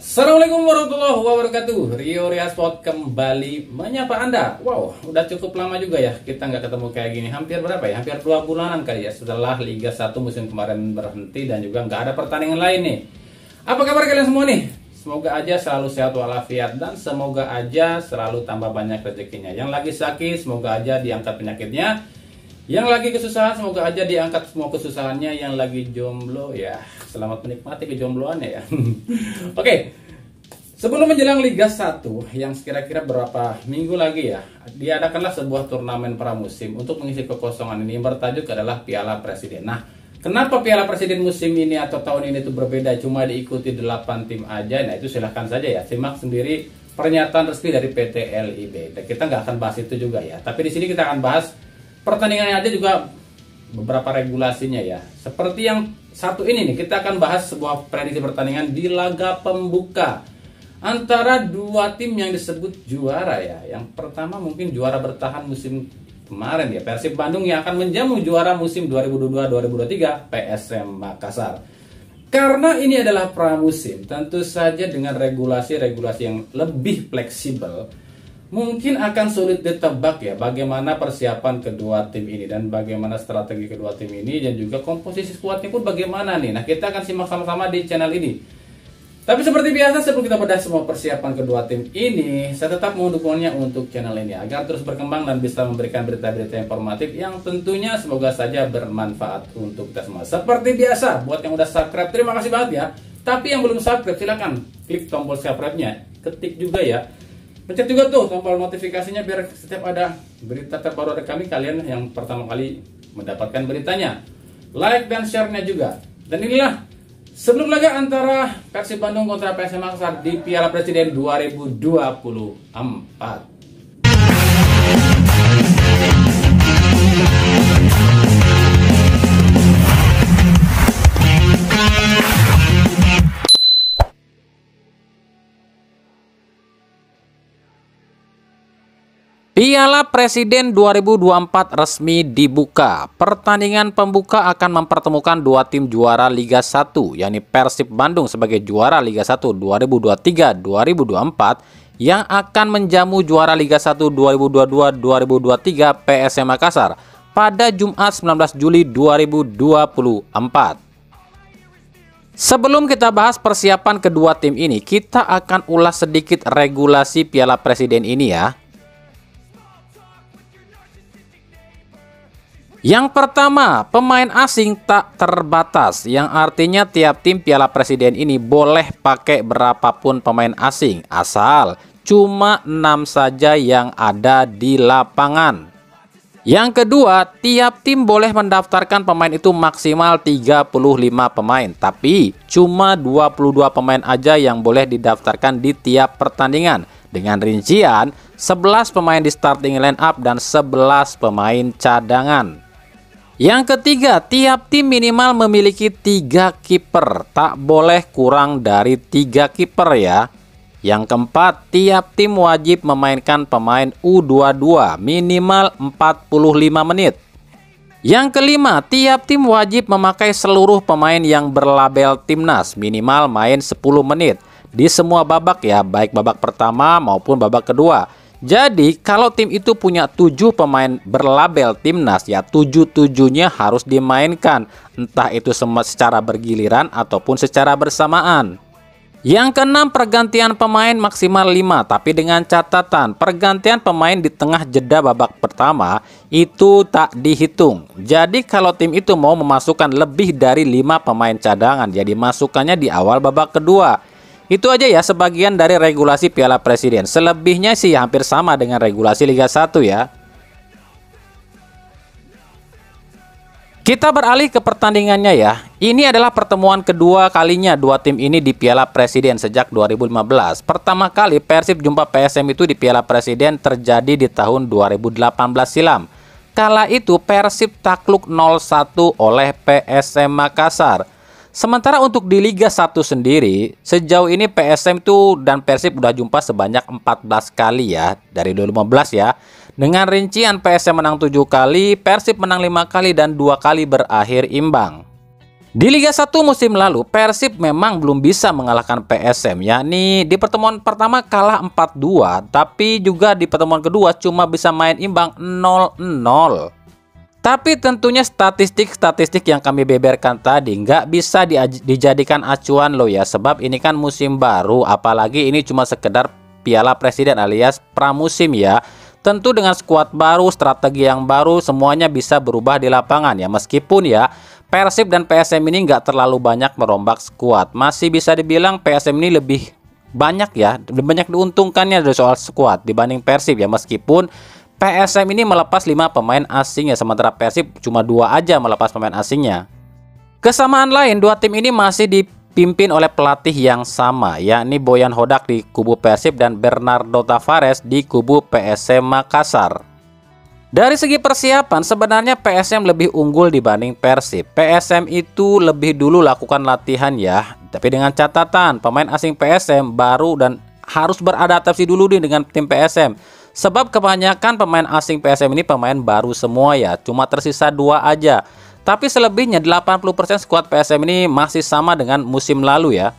Assalamualaikum warahmatullahi wabarakatuh. Rio Riasport kembali menyapa Anda. Wow, udah cukup lama juga ya kita nggak ketemu kayak gini. Hampir berapa ya? Hampir 2 bulanan kali ya setelah Liga 1 musim kemarin berhenti dan juga nggak ada pertandingan lain nih. Apa kabar kalian semua nih? Semoga aja selalu sehat walafiat dan semoga aja selalu tambah banyak rezekinya. Yang lagi sakit semoga aja diangkat penyakitnya. Yang lagi kesusahan semoga aja diangkat semua kesusahannya. Yang lagi jomblo ya selamat menikmati kejombloannya ya. Oke, sebelum menjelang Liga 1 yang kira-kira berapa minggu lagi ya, diadakanlah sebuah turnamen pramusim untuk mengisi kekosongan ini yang bertajuk adalah Piala Presiden. Nah, kenapa Piala Presiden musim ini atau tahun ini itu berbeda, cuma diikuti 8 tim aja? Nah, itu silahkan saja ya, simak sendiri pernyataan resmi dari PT LIB. Dan kita nggak akan bahas itu juga ya, tapi di sini kita akan bahas pertandingannya aja juga beberapa regulasinya ya. Seperti yang satu ini nih, kita akan bahas sebuah prediksi pertandingan di laga pembuka antara dua tim yang disebut juara ya. Yang pertama mungkin juara bertahan musim kemarin ya, Persib Bandung yang akan menjamu juara musim 2022-2023 PSM Makassar. Karena ini adalah pramusim, tentu saja dengan regulasi-regulasi yang lebih fleksibel, mungkin akan sulit ditebak ya bagaimana persiapan kedua tim ini dan bagaimana strategi kedua tim ini dan juga komposisi skuadnya pun bagaimana nih. Nah, kita akan simak sama-sama di channel ini. Tapi seperti biasa sebelum kita bedah semua persiapan kedua tim ini, saya tetap mohon dukungannya untuk channel ini agar terus berkembang dan bisa memberikan berita-berita informatif yang tentunya semoga saja bermanfaat untuk kita semua. Seperti biasa, buat yang udah subscribe terima kasih banget ya. Tapi yang belum subscribe silakan klik tombol subscribe-nya, ketik juga ya. Pencet juga tuh tombol notifikasinya biar setiap ada berita terbaru dari kami, kalian yang pertama kali mendapatkan beritanya. Like dan share-nya juga. Dan inilah sebelum laga antara Persib Bandung kontra PSM Makassar di Piala Presiden 2024. Piala Presiden 2024 resmi dibuka. Pertandingan pembuka akan mempertemukan dua tim juara Liga 1, yakni Persib Bandung sebagai juara Liga 1 2023-2024 yang akan menjamu juara Liga 1 2022-2023 PSM Makassar pada Jumat 19 Juli 2024. Sebelum kita bahas persiapan kedua tim ini, kita akan ulas sedikit regulasi Piala Presiden ini ya. Yang pertama, pemain asing tak terbatas, yang artinya tiap tim Piala Presiden ini boleh pakai berapapun pemain asing, asal cuma 6 saja yang ada di lapangan. Yang kedua, tiap tim boleh mendaftarkan pemain itu maksimal 35 pemain, tapi cuma 22 pemain aja yang boleh didaftarkan di tiap pertandingan, dengan rincian 11 pemain di starting line up dan 11 pemain cadangan. Yang ketiga, tiap tim minimal memiliki 3 kiper, tak boleh kurang dari 3 kiper ya. Yang keempat, tiap tim wajib memainkan pemain U22 minimal 45 menit. Yang kelima, tiap tim wajib memakai seluruh pemain yang berlabel timnas minimal main 10 menit di semua babak ya, baik babak pertama maupun babak kedua. Jadi kalau tim itu punya 7 pemain berlabel timnas ya, 7-7-nya harus dimainkan, entah itu secara bergiliran ataupun secara bersamaan. Yang keenam, pergantian pemain maksimal 5, tapi dengan catatan pergantian pemain di tengah jeda babak pertama itu tak dihitung. Jadi kalau tim itu mau memasukkan lebih dari 5 pemain cadangan, jadi masukannya di awal babak kedua. Itu aja ya sebagian dari regulasi Piala Presiden. Selebihnya sih hampir sama dengan regulasi Liga 1 ya. Kita beralih ke pertandingannya ya. Ini adalah pertemuan kedua kalinya dua tim ini di Piala Presiden sejak 2015. Pertama kali Persib jumpa PSM itu di Piala Presiden terjadi di tahun 2018 silam. Kala itu Persib takluk 0-1 oleh PSM Makassar. Sementara untuk di Liga 1 sendiri, sejauh ini PSM itu dan Persib udah jumpa sebanyak 14 kali ya, dari 2015 ya. Dengan rincian PSM menang 7 kali, Persib menang 5 kali dan 2 kali berakhir imbang. Di Liga 1 musim lalu, Persib memang belum bisa mengalahkan PSM, yakni di pertemuan pertama kalah 4-2, tapi juga di pertemuan kedua cuma bisa main imbang 0-0. Tapi tentunya statistik-statistik yang kami beberkan tadi nggak bisa dijadikan acuan loh ya, sebab ini kan musim baru, apalagi ini cuma sekedar Piala Presiden alias pramusim ya. Tentu dengan skuad baru, strategi yang baru, semuanya bisa berubah di lapangan ya. Meskipun ya Persib dan PSM ini nggak terlalu banyak merombak skuad, masih bisa dibilang PSM ini lebih banyak ya, lebih banyak diuntungkannya dari soal skuad dibanding Persib ya. Meskipun PSM ini melepas 5 pemain asing ya, sementara Persib cuma 2 aja melepas pemain asingnya. Kesamaan lain, dua tim ini masih dipimpin oleh pelatih yang sama, yakni Boyan Hodak di kubu Persib dan Bernardo Tavares di kubu PSM Makassar. Dari segi persiapan, sebenarnya PSM lebih unggul dibanding Persib. PSM itu lebih dulu lakukan latihan ya, tapi dengan catatan pemain asing PSM baru dan harus beradaptasi dulu nih dengan tim PSM. Sebab kebanyakan pemain asing PSM ini pemain baru semua ya, cuma tersisa 2 aja. Tapi selebihnya 80% skuad PSM ini masih sama dengan musim lalu ya.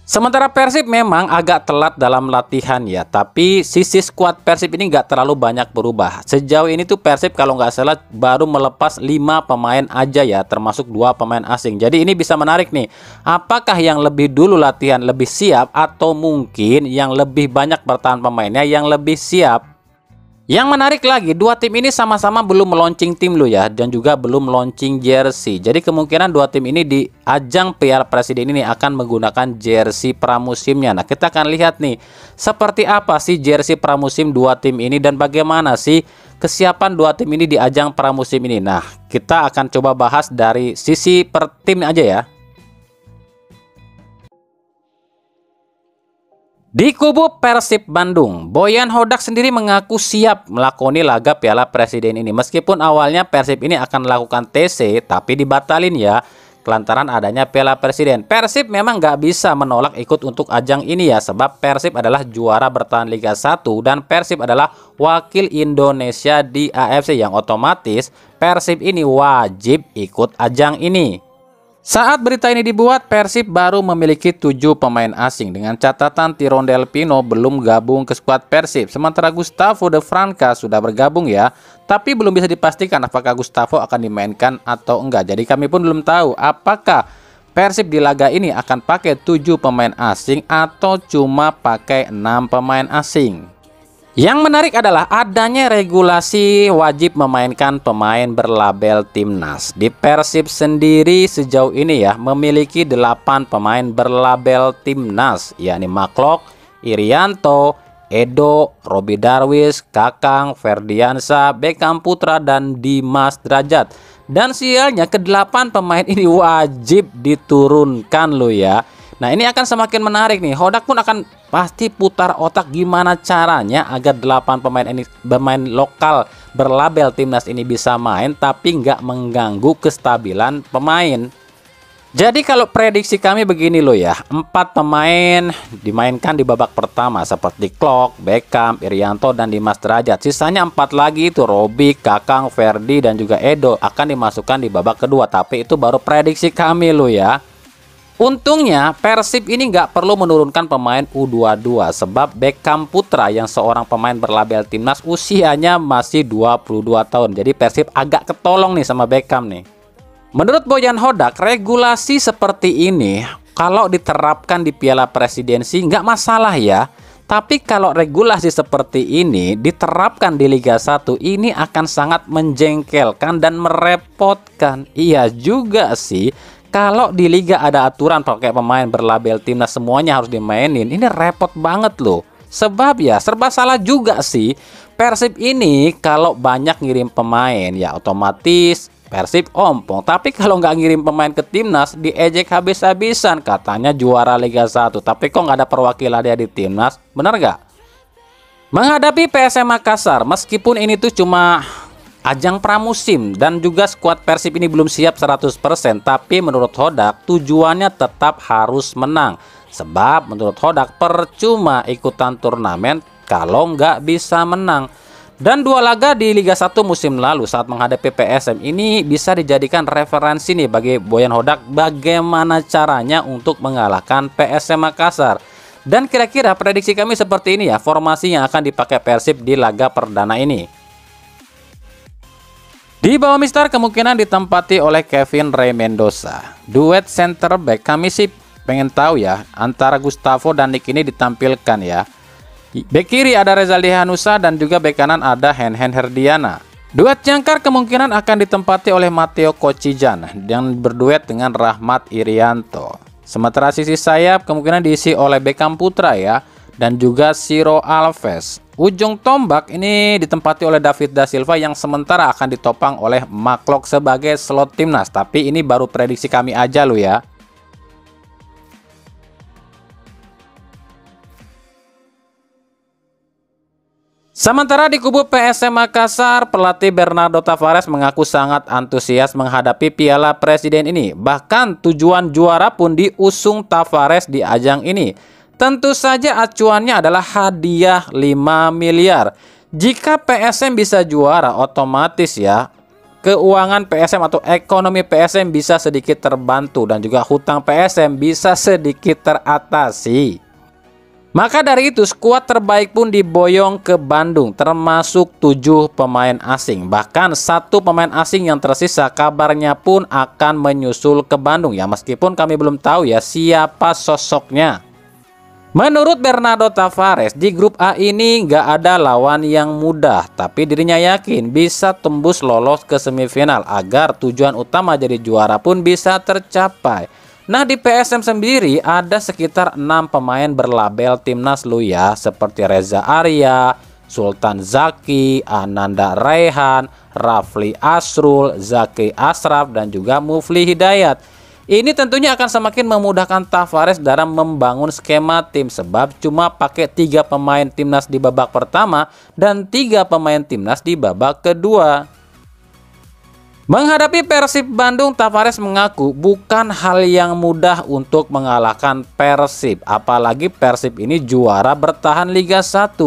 Sementara Persib memang agak telat dalam latihan ya, tapi sisi skuad Persib ini nggak terlalu banyak berubah. Sejauh ini tuh Persib kalau nggak salah baru melepas 5 pemain aja ya, termasuk 2 pemain asing. Jadi ini bisa menarik nih, apakah yang lebih dulu latihan lebih siap atau mungkin yang lebih banyak bertahan pemainnya yang lebih siap. Yang menarik lagi, dua tim ini sama-sama belum meluncing tim lo ya, dan juga belum launching jersey. Jadi kemungkinan dua tim ini di ajang Piala Presiden ini akan menggunakan jersey pramusimnya. Nah, kita akan lihat nih, seperti apa sih jersey pramusim dua tim ini dan bagaimana sih kesiapan dua tim ini di ajang pramusim ini. Nah, kita akan coba bahas dari sisi per tim aja ya. Di kubu Persib Bandung, Boyan Hodak sendiri mengaku siap melakoni laga Piala Presiden ini. Meskipun awalnya Persib ini akan melakukan TC, tapi dibatalin ya, kelantaran adanya Piala Presiden. Persib memang nggak bisa menolak ikut untuk ajang ini ya, sebab Persib adalah juara bertahan Liga 1 dan Persib adalah wakil Indonesia di AFC, yang otomatis Persib ini wajib ikut ajang ini. Saat berita ini dibuat, Persib baru memiliki 7 pemain asing, dengan catatan Tirondel Pino belum gabung ke skuad Persib. Sementara Gustavo De Franca sudah bergabung ya, tapi belum bisa dipastikan apakah Gustavo akan dimainkan atau enggak. Jadi kami pun belum tahu apakah Persib di laga ini akan pakai 7 pemain asing atau cuma pakai 6 pemain asing. Yang menarik adalah adanya regulasi wajib memainkan pemain berlabel timnas. Di Persib sendiri sejauh ini ya memiliki 8 pemain berlabel timnas, yakni Maklok, Irianto, Edo, Robi Darwis, Kakang, Ferdiansa, Beckham Putra, dan Dimas Derajat. Dan sialnya ke-8 pemain ini wajib diturunkan loh ya. Nah, ini akan semakin menarik nih. Hodak pun akan pasti putar otak gimana caranya agar 8 pemain ini, pemain lokal berlabel timnas ini bisa main tapi nggak mengganggu kestabilan pemain. Jadi kalau prediksi kami begini loh ya, 4 pemain dimainkan di babak pertama seperti Klok, Beckham, Irianto, dan Dimas Derajat. Sisanya 4 lagi itu Robi, Kakang, Ferdi, dan juga Edo akan dimasukkan di babak kedua. Tapi itu baru prediksi kami loh ya. Untungnya Persib ini nggak perlu menurunkan pemain U22 sebab Beckham Putra yang seorang pemain berlabel timnas usianya masih 22 tahun. Jadi Persib agak ketolong nih sama Beckham nih. Menurut Boyan Hodak, regulasi seperti ini kalau diterapkan di Piala Presidensi nggak masalah ya. Tapi kalau regulasi seperti ini diterapkan di Liga 1 ini akan sangat menjengkelkan dan merepotkan. Iya juga sih. Kalau di Liga ada aturan pakai pemain berlabel timnas semuanya harus dimainin, ini repot banget loh. Sebab ya serba salah juga sih. Persib ini kalau banyak ngirim pemain ya otomatis Persib ompong. Tapi kalau nggak ngirim pemain ke timnas diejek habis-habisan. Katanya juara Liga 1, tapi kok nggak ada perwakilan dia di timnas? Bener nggak? Menghadapi PSM Makassar, meskipun ini tuh cuma ajang pramusim dan juga skuad Persib ini belum siap 100%, tapi menurut Hodak tujuannya tetap harus menang. Sebab menurut Hodak percuma ikutan turnamen kalau nggak bisa menang. Dan 2 laga di Liga 1 musim lalu saat menghadapi PSM ini bisa dijadikan referensi nih bagi Boyan Hodak bagaimana caranya untuk mengalahkan PSM Makassar. Dan kira-kira prediksi kami seperti ini ya, formasi yang akan dipakai Persib di laga perdana ini. Di bawah Mister kemungkinan ditempati oleh Kevin Rey Mendoza. Duet center back kami sih pengen tahu ya, antara Gustavo dan Nick ini ditampilkan ya. Bek kiri ada Rezaldi Hanusa dan juga bek kanan ada Henhen Herdiana. Duet jangkar kemungkinan akan ditempati oleh Matteo Kocijan yang berduet dengan Rahmat Irianto. Sementara sisi sayap kemungkinan diisi oleh Beckham Putra ya, dan juga Ciro Alves. Ujung tombak ini ditempati oleh David Da Silva yang sementara akan ditopang oleh Maklok sebagai slot timnas. Tapi ini baru prediksi kami aja lo ya. Sementara di kubu PSM Makassar, pelatih Bernardo Tavares mengaku sangat antusias menghadapi Piala Presiden ini. Bahkan tujuan juara pun diusung Tavares di ajang ini. Tentu saja acuannya adalah hadiah 5 miliar. Jika PSM bisa juara, otomatis ya keuangan PSM atau ekonomi PSM bisa sedikit terbantu dan juga hutang PSM bisa sedikit teratasi. Maka dari itu skuad terbaik pun diboyong ke Bandung termasuk 7 pemain asing. Bahkan 1 pemain asing yang tersisa kabarnya pun akan menyusul ke Bandung ya, meskipun kami belum tahu ya siapa sosoknya. Menurut Bernardo Tavares, di grup A ini nggak ada lawan yang mudah, tapi dirinya yakin bisa tembus lolos ke semifinal agar tujuan utama jadi juara pun bisa tercapai. Nah, di PSM sendiri ada sekitar 6 pemain berlabel timnas lu ya, seperti Reza Arya, Sultan Zaki, Ananda Raihan, Rafli Asrul, Zaki Asraf, dan juga Mufli Hidayat. Ini tentunya akan semakin memudahkan Tavares dalam membangun skema tim, sebab cuma pakai 3 pemain timnas di babak pertama dan 3 pemain timnas di babak kedua. Menghadapi Persib Bandung, Tavares mengaku bukan hal yang mudah untuk mengalahkan Persib. Apalagi Persib ini juara bertahan Liga 1.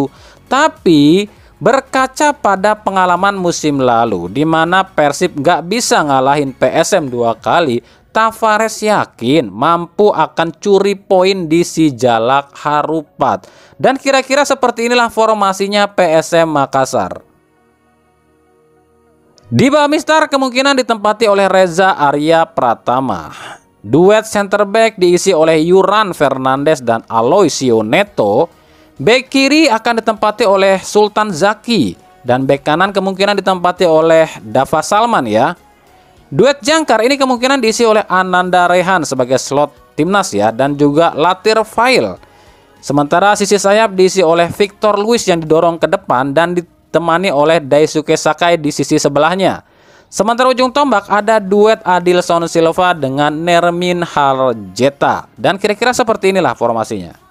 Tapi berkaca pada pengalaman musim lalu di mana Persib nggak bisa ngalahin PSM 2 kali, Tavares yakin mampu akan curi poin di Sijalak Harupat. Dan kira-kira seperti inilah formasinya PSM Makassar. Di bawah Mister kemungkinan ditempati oleh Reza Arya Pratama. Duet center back diisi oleh Yuran Fernandes dan Aloisio Neto. Bek kiri akan ditempati oleh Sultan Zaki dan bek kanan kemungkinan ditempati oleh Dava Salman ya. Duet jangkar ini kemungkinan diisi oleh Ananda Rehan sebagai slot timnas ya, dan juga Latir Fail. Sementara sisi sayap diisi oleh Victor Luis yang didorong ke depan dan ditemani oleh Daisuke Sakai di sisi sebelahnya. Sementara ujung tombak ada duet Adilson Silva dengan Nermin Harjeta. Dan kira-kira seperti inilah formasinya.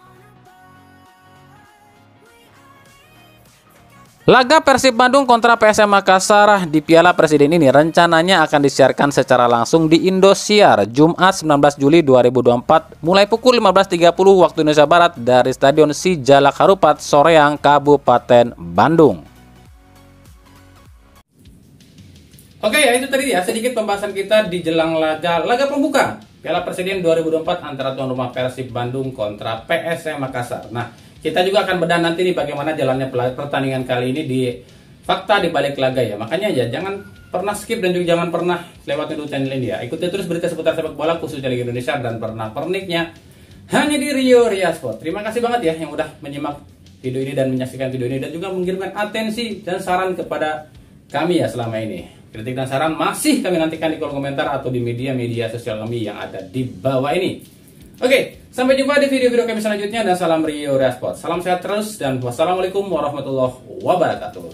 Laga Persib Bandung kontra PSM Makassar di Piala Presiden ini rencananya akan disiarkan secara langsung di Indosiar Jumat 19 Juli 2024 mulai pukul 15.30 waktu Indonesia Barat dari Stadion Sijalak Harupat, Soreang, Kabupaten Bandung. Oke ya, itu tadi ya sedikit pembahasan kita di jelang laga pembuka Piala Presiden 2024 antara tuan rumah Persib Bandung kontra PSM Makassar. Nah, kita juga akan bedah nanti nih bagaimana jalannya pertandingan kali ini di fakta di balik laga ya. Makanya ya jangan pernah skip dan juga jangan pernah lewat dulu channel ini ya. Ikuti terus berita seputar sepak bola khususnya Liga Indonesia dan pernak-perniknya hanya di Rio Sport. Terima kasih banget ya yang udah menyimak video ini dan menyaksikan video ini dan juga mengirimkan atensi dan saran kepada kami ya selama ini. Kritik dan saran masih kami nantikan di kolom komentar atau di media-media sosial kami yang ada di bawah ini. Oke, sampai jumpa di video-video kami selanjutnya dan salam Rio Sport. Salam sehat terus dan wassalamualaikum warahmatullahi wabarakatuh.